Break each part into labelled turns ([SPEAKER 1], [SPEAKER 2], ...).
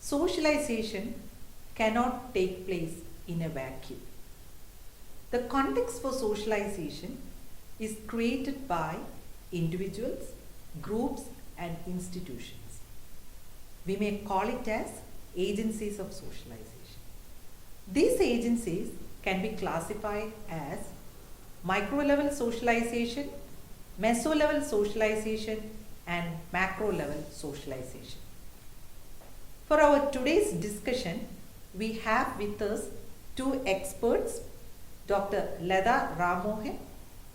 [SPEAKER 1] socialization cannot take place in a vacuum. The context for socialization is created by individuals, groups, and institutions. We may call it as agencies of socialization. These agencies can be classified as micro-level socialization, meso-level socialization, and macro-level socialization. For our today's discussion, we have with us two experts, Dr. Leda Ramohan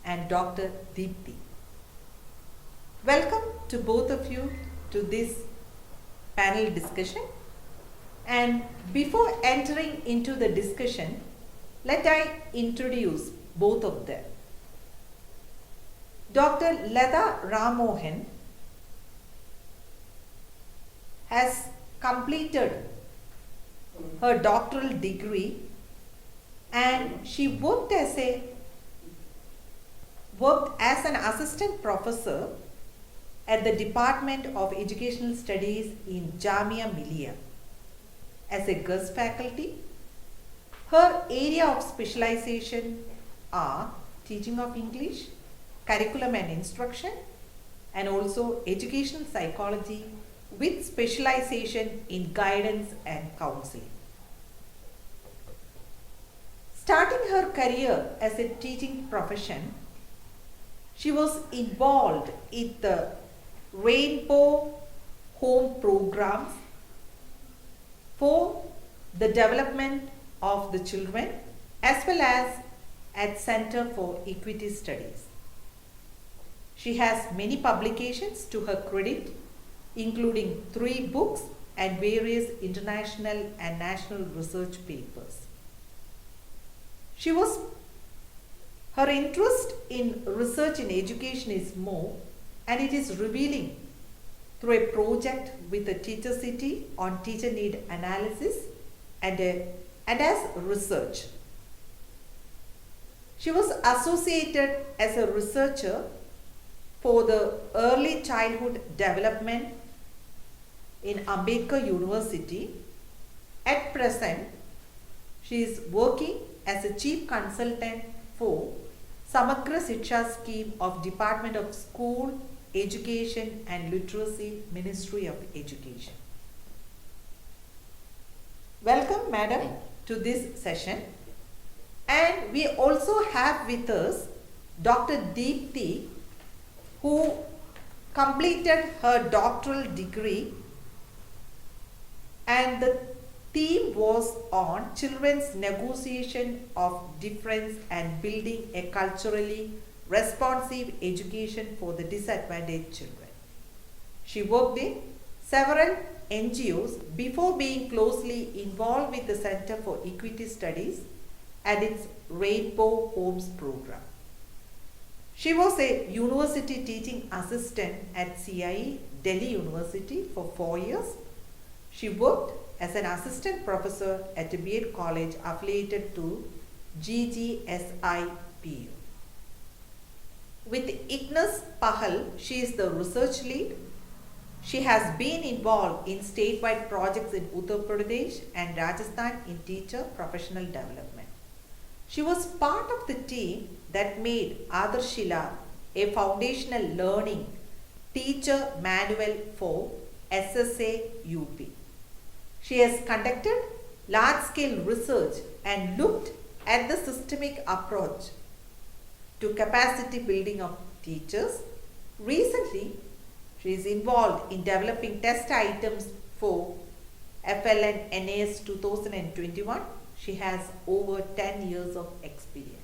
[SPEAKER 1] and Dr. Deepthi. Welcome to both of you to this panel discussion. And before entering into the discussion, let I introduce both of them. Dr. Leda Ramohan has completed her doctoral degree and she worked as an assistant professor at the Department of Educational Studies in Jamia Millia. As a guest faculty, her area of specialization are teaching of English, curriculum and instruction, and also educational psychology with specialization in guidance and counseling. Starting her career as a teaching profession, she was involved in the Rainbow Home programs for the development of the children as well as at Center for Equity Studies. She has many publications to her credit, including 3 books and various international and national research papers. Her interest in research in education is more, and it is revealing through a project with the Teacher City on teacher need analysis and as research. She was associated as a researcher for the early childhood development in Ambedkar University. At present, she is working as a chief consultant for Samagra Shiksha scheme of Department of School, Education and Literacy, Ministry of Education. Welcome, madam, to this session. And we also have with us Dr. Deepthi, who completed her doctoral degree, and the theme was on children's negotiation of difference and building a culturally responsive education for the disadvantaged children. She worked in several NGOs before being closely involved with the Center for Equity Studies and its Rainbow Homes program. She was a university teaching assistant at CIE, Delhi University for 4 years. She worked as an assistant professor at a B.Ed college affiliated to GGSIPU. With Ignas Pahal, she is the research lead. She has been involved in statewide projects in Uttar Pradesh and Rajasthan in teacher professional development. She was part of the team that made Adarshila a foundational learning teacher manual for SSA UP. She has conducted large-scale research and looked at the systemic approach to capacity building of teachers. Recently, she is involved in developing test items for FLN NAS 2021. She has over 10 years of experience.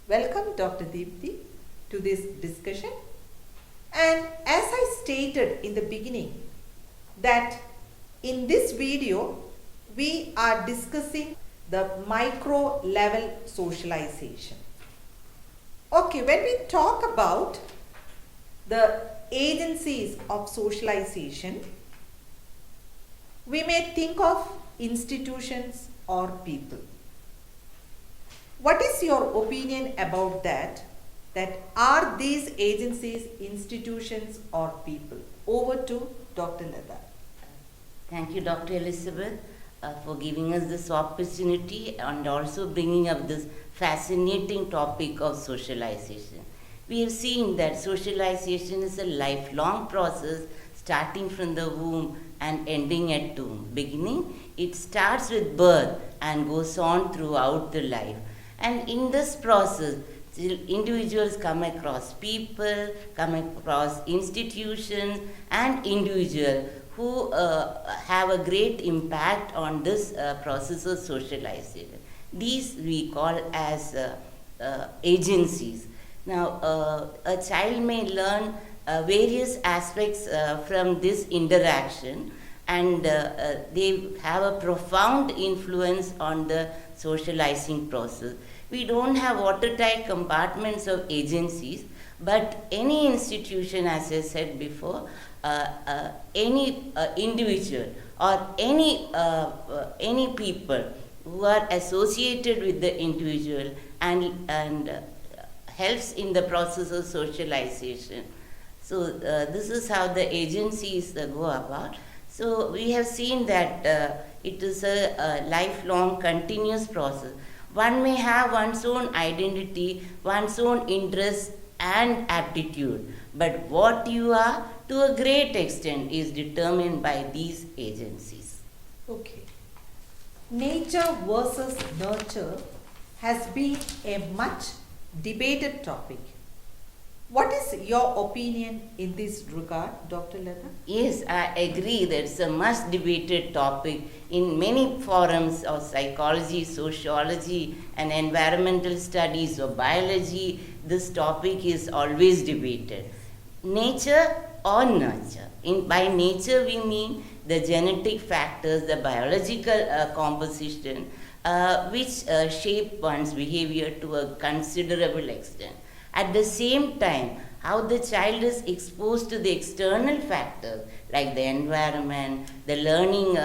[SPEAKER 1] Welcome, Dr. Deepthi, to this discussion. And as I stated in the beginning, that in this video, we are discussing the micro level socialization. Okay, when we talk about the agencies of socialization, we may think of institutions or people. What is your opinion about that? That are these agencies institutions or people? Over to Dr. Leda.
[SPEAKER 2] Thank you, Dr. Elizabeth, for giving us this opportunity and also bringing up this fascinating topic of socialization. We have seen that socialization is a lifelong process starting from the womb and ending at tomb. Beginning, it starts with birth and goes on throughout the life. And in this process, individuals come across people, come across institutions, and individuals who have a great impact on this process of socialization. These we call as agencies. Now, a child may learn various aspects from this interaction, and they have a profound influence on the socializing process. We don't have watertight compartments of agencies, but any institution, as I said before, any individual or any people who are associated with the individual and helps in the process of socialization. So this is how the agencies go about. So we have seen that it is a lifelong continuous process. One may have one's own identity, one's own interests and aptitude, but what you are to a great extent is determined by these agencies.
[SPEAKER 1] Okay. Nature versus nurture has been a much debated topic. What is your opinion in this regard, Dr. Lata?
[SPEAKER 2] Yes, I agree that it's a much debated topic in many forums of psychology, sociology, and environmental studies or biology. This topic is always debated. Nature or nurture? By nature, we mean the genetic factors, the biological composition, which shape one's behavior to a considerable extent. At the same time, how the child is exposed to the external factors like the environment, the learning,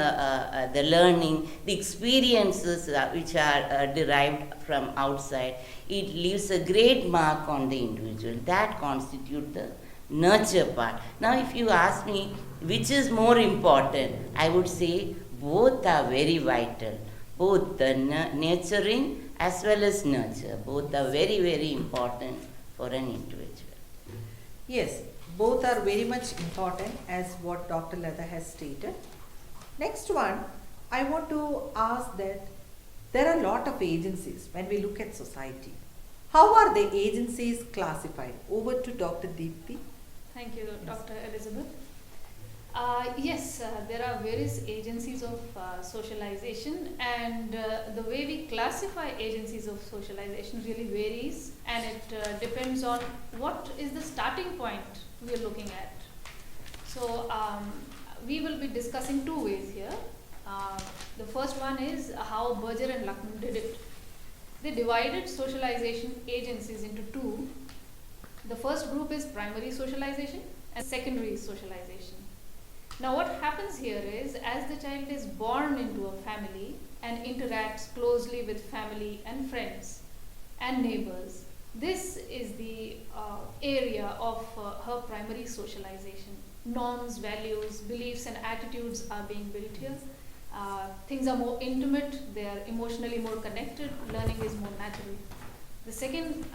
[SPEAKER 2] the experiences which are derived from outside, it leaves a great mark on the individual. That constitutes the nurture part. Now, if you ask me which is more important, I would say both are very vital. Both the nurturing as well as nurture, both are very, very important for an individual.
[SPEAKER 1] Yes, both are very much important as what Dr. Lata has stated. Next one, I want to ask that there are a lot of agencies when we look at society. How are the agencies classified? Over to Dr. Deepthi.
[SPEAKER 3] Thank you, Dr. Elizabeth. Yes, there are various agencies of socialization, and the way we classify agencies of socialization really varies, and it depends on what is the starting point we are looking at. So we will be discussing two ways here. The first one is how Berger and Luckman did it. They divided socialization agencies into two. The first group is primary socialization and secondary socialization. Now what happens here is, as the child is born into a family and interacts closely with family and friends and neighbors, this is the area of her primary socialization. Norms, values, beliefs and attitudes are being built here. Things are more intimate, they are emotionally more connected, learning is more natural. The second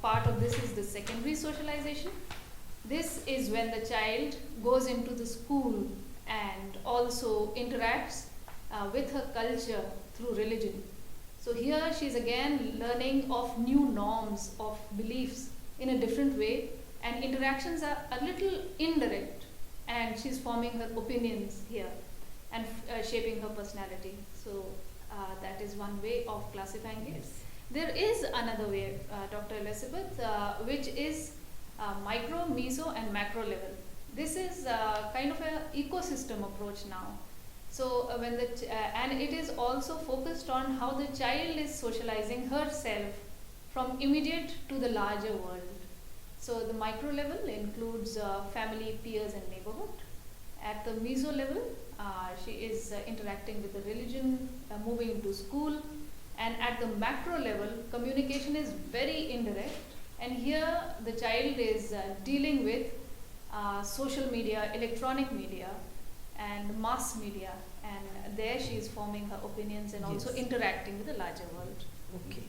[SPEAKER 3] part of this is the secondary socialization. This is when the child goes into the school and also interacts with her culture through religion. So here she is again learning of new norms, of beliefs in a different way, and interactions are a little indirect, and she's forming her opinions here and shaping her personality. So that is one way of classifying it. There is another way, Dr. Elizabeth, which is micro, meso and macro level. This is kind of an ecosystem approach now. So when and it is also focused on how the child is socializing herself from immediate to the larger world. So the micro level includes family, peers and neighborhood. At the meso level, she is interacting with the religion, moving into school. And at the macro level, communication is very indirect. And here the child is dealing with social media, electronic media, and mass media, and there she is forming her opinions and also
[SPEAKER 1] Yes.
[SPEAKER 3] interacting with the larger world.
[SPEAKER 1] Okay.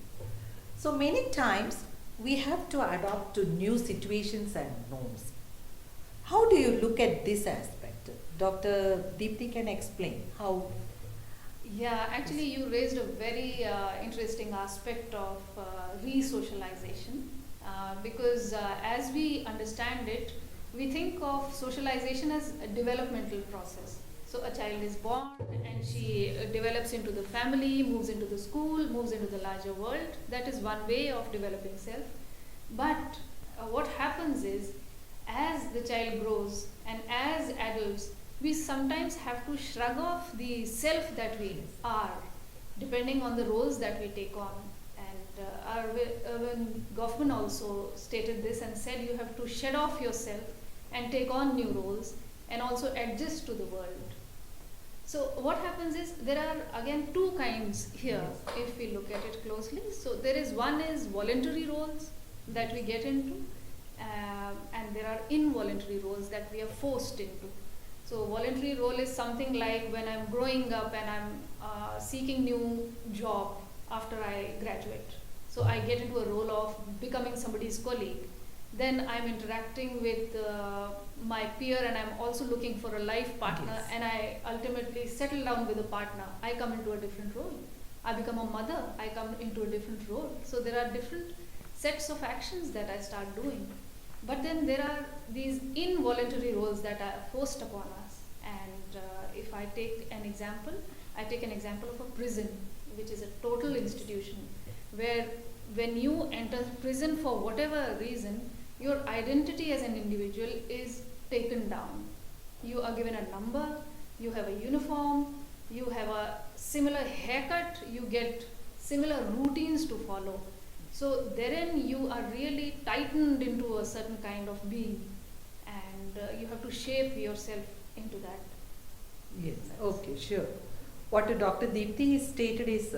[SPEAKER 1] So many times we have to adapt to new situations and norms. How do you look at this aspect? Dr. Deepthi can explain how.
[SPEAKER 3] Yeah, actually, you raised a very interesting aspect of re-socialization because as we understand it, we think of socialization as a developmental process. So a child is born and she develops into the family, moves into the school, moves into the larger world. That is one way of developing self. But what happens is, as the child grows and as adults, we sometimes have to shrug off the self that we are, depending on the roles that we take on. And Erwin Goffman also stated this and said you have to shed off yourself and take on new roles and also adjust to the world. So what happens is there are again two kinds here if we look at it closely. So there is one is voluntary roles that we get into, and there are involuntary roles that we are forced into. So voluntary role is something like when I'm growing up and I'm seeking new job after I graduate. So I get into a role of becoming somebody's colleague. Then I'm interacting with my peer and I'm also looking for a life partner,
[SPEAKER 1] Yes.
[SPEAKER 3] and I ultimately settle down with a partner. I come into a different role. I become a mother. I come into a different role. So there are different sets of actions that I start doing. But then there are these involuntary roles that are forced upon us. And if I take an example of a prison, which is a total institution, where when you enter prison for whatever reason, your identity as an individual is taken down. You are given a number, you have a uniform, you have a similar haircut, you get similar routines to follow. So therein you are really tightened into a certain kind of being, and you have to shape yourself into that.
[SPEAKER 1] Yes, okay, sure. What Dr. Deepthi stated is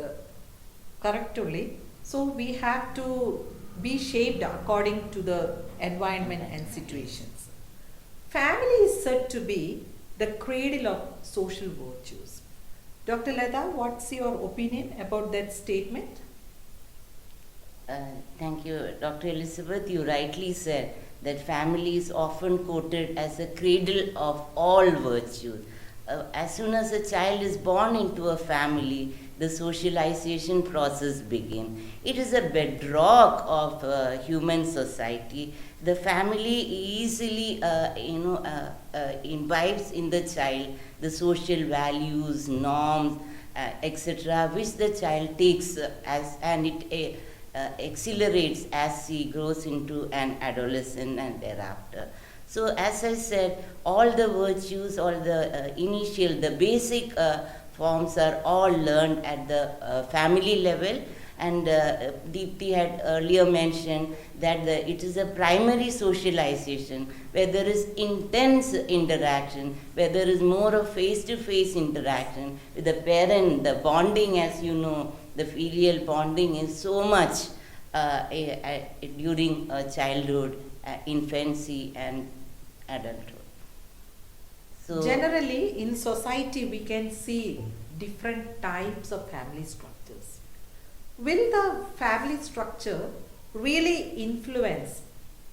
[SPEAKER 1] correct only. So we have to be shaped according to the environment and situations. Family is said to be the cradle of social virtues. Dr. Lata, what's your opinion about that statement?
[SPEAKER 2] Thank you, Dr. Elizabeth. You rightly said that family is often quoted as a cradle of all virtues. As soon as a child is born into a family, the socialization process begins. It is a bedrock of human society. The family easily, imbibes in the child the social values, norms, etc., which the child takes and it accelerates as he grows into an adolescent and thereafter. So, as I said, all the virtues, all the the basic forms are all learned at the family level. And Deepthi had earlier mentioned that it is a primary socialization where there is intense interaction, where there is more of face-to-face interaction with the parent. The bonding, as you know, the filial bonding is so much during childhood, infancy, and adulthood. So
[SPEAKER 1] generally, in society, we can see different types of family structures. Will the family structure really influence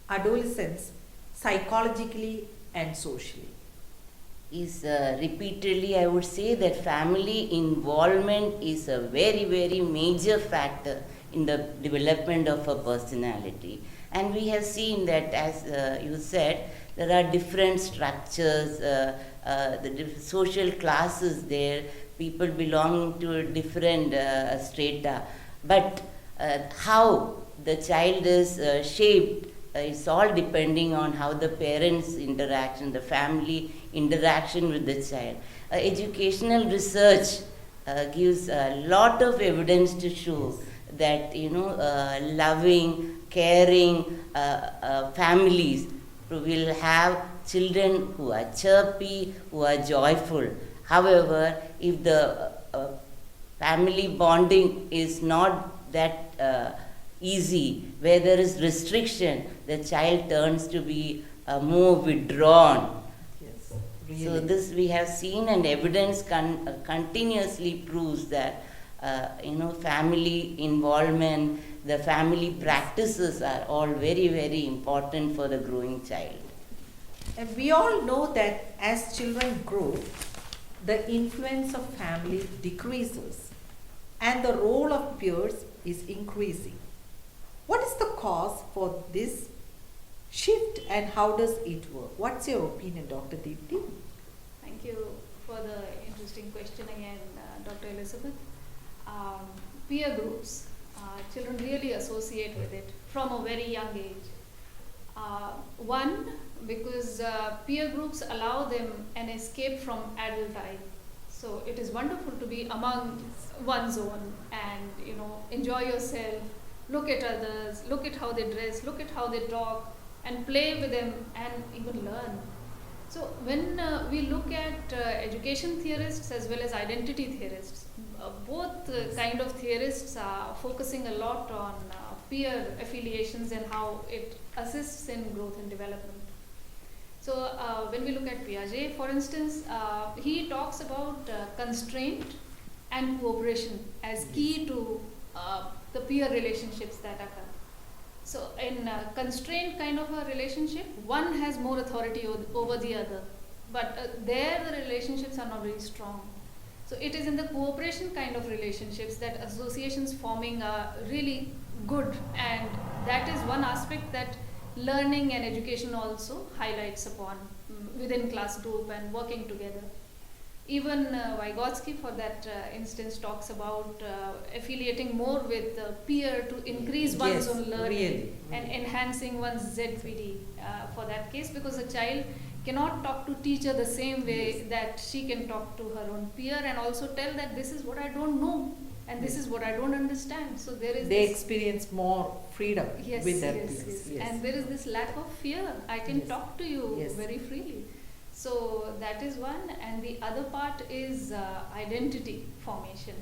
[SPEAKER 1] adolescents psychologically and socially?
[SPEAKER 2] is repeatedly, I would say that family involvement is a very, very major factor in the development of a personality. And we have seen that, as you said, there are different structures, the social classes there, people belonging to different strata. But how the child is shaped, it's all depending on how the parents' interaction, the family interaction with the child. Educational research gives a lot of evidence to show that loving, caring families will have children who are chirpy, who are joyful. However, if the family bonding is not that easy, where there is restriction, the child turns to be more withdrawn.
[SPEAKER 1] Yes, Really.
[SPEAKER 2] So this we have seen, and evidence continuously proves that family involvement, the family practices are all very, very important for the growing child.
[SPEAKER 1] And we all know that as children grow, the influence of family decreases and the role of peers is increasing. What is the cause for this shift and how does it work? What's your opinion, Dr. Deepthi?
[SPEAKER 3] Thank you for the interesting question again, Dr. Elizabeth. Peer groups, children really associate with it from a very young age. One, because peer groups allow them an escape from adult life. So it is wonderful to be among one's own and enjoy yourself, look at others, look at how they dress, look at how they talk, and play with them and even learn. So when we look at education theorists as well as identity theorists, both kind of theorists are focusing a lot on peer affiliations and how it assists in growth and development. So when we look at Piaget, for instance, he talks about constraint and cooperation as key to the peer relationships that occur. So in a constraint kind of a relationship, one has more authority over the other, but there the relationships are not very strong. So it is in the cooperation kind of relationships that associations forming are really good, and that is one aspect that learning and education also highlights upon within class group and working together. Even Vygotsky, for that instance, talks about affiliating more with the peer to increase one's own learning,
[SPEAKER 1] really.
[SPEAKER 3] and enhancing one's ZPD for that case, because a child cannot talk to teacher the same way that she can talk to her own peer, and also tell that this is what I don't know and this is what I don't understand. So there is
[SPEAKER 1] They
[SPEAKER 3] this,
[SPEAKER 1] experience more freedom
[SPEAKER 3] yes,
[SPEAKER 1] with their
[SPEAKER 3] yes,
[SPEAKER 1] peers.
[SPEAKER 3] yes. And there is this lack of fear. I can
[SPEAKER 1] Yes.
[SPEAKER 3] talk to you
[SPEAKER 1] Yes.
[SPEAKER 3] very freely. So that is one, and the other part is identity formation.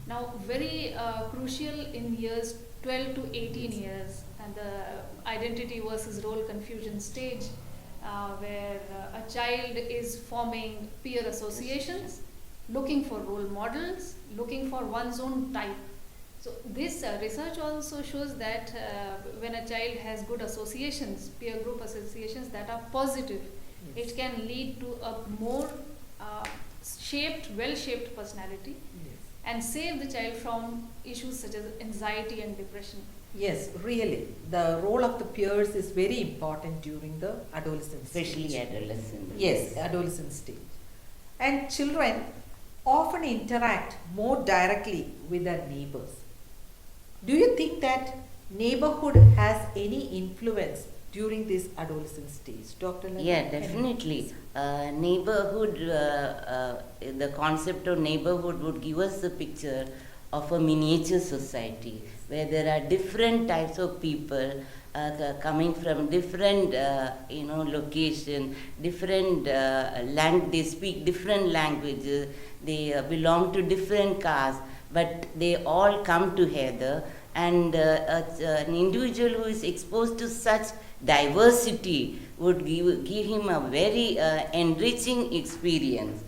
[SPEAKER 3] Now, very crucial in years 12 to 18 years, and the identity versus role confusion stage, where a child is forming peer associations, looking for role models, looking for one's own type. So this research also shows that when a child has good associations, peer group associations that are positive, it can lead to a more well-shaped personality, and save the child from issues such as anxiety and depression.
[SPEAKER 1] Yes, really. The role of the peers is very important during the adolescence
[SPEAKER 2] Especially
[SPEAKER 1] stage.
[SPEAKER 2] adolescents.
[SPEAKER 1] Yes, adolescent stage. And children often interact more directly with their neighbors. Do you think that neighborhood has any influence during this adolescent stage, Dr. Lalita?
[SPEAKER 2] Yeah, definitely. Neighborhood, the concept of neighborhood would give us the picture of a miniature society where there are different types of people coming from different, location, different they speak different languages, they belong to different castes, but they all come together, and an individual who is exposed to such diversity would give him a very enriching experience.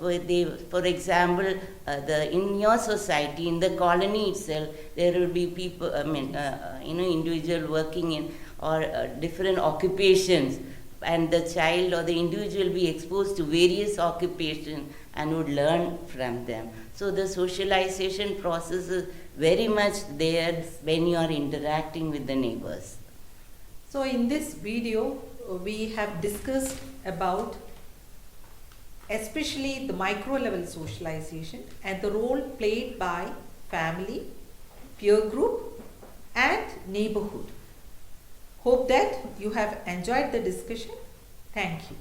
[SPEAKER 2] For example, in your society, in the colony itself, there will be people, individual working in or different occupations, and the child or the individual will be exposed to various occupations and would learn from them. So the socialization process is very much there when you are interacting with the neighbors.
[SPEAKER 1] So in this video, we have discussed about especially the micro level socialization and the role played by family, peer group and neighborhood. Hope that you have enjoyed the discussion. Thank you.